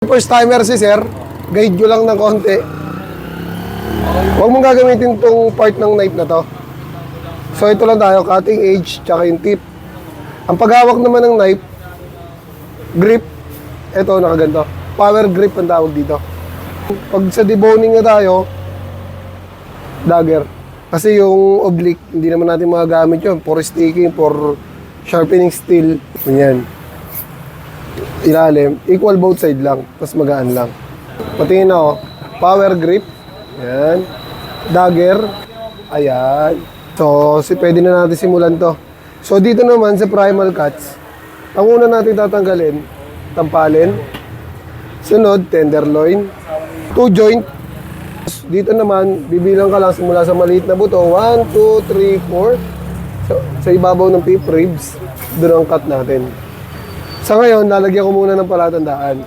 First timer si sir, guide nyo lang ng konti. Huwag mong gagamitin tong part ng knife na to. So ito lang tayo, cutting edge, tsaka yung tip. Ang paghawak naman ng knife, grip, ito nakaganto. Power grip ang tawag dito. Pag sa deboning na tayo, dagger. Kasi yung oblique, hindi naman natin magagamit yun. For sticking, for sharpening steel. Ganyan. Ilalim, equal both side lang, tapos magaan lang. Patingin ako, power grip, yan, dagger, ayan. So, pwede na natin simulan to. So, dito naman sa primal cuts, ang una natin tatanggalin, tampalin, sunod, tenderloin, 2 joint. Dito naman, bibilang ka lang simula sa maliit na buto, 1, 2, 3, 4. So, sa ibabaw ng pip ribs, doon ang cut natin. Sa ngayon, lalagyan ko muna ng palatandaan.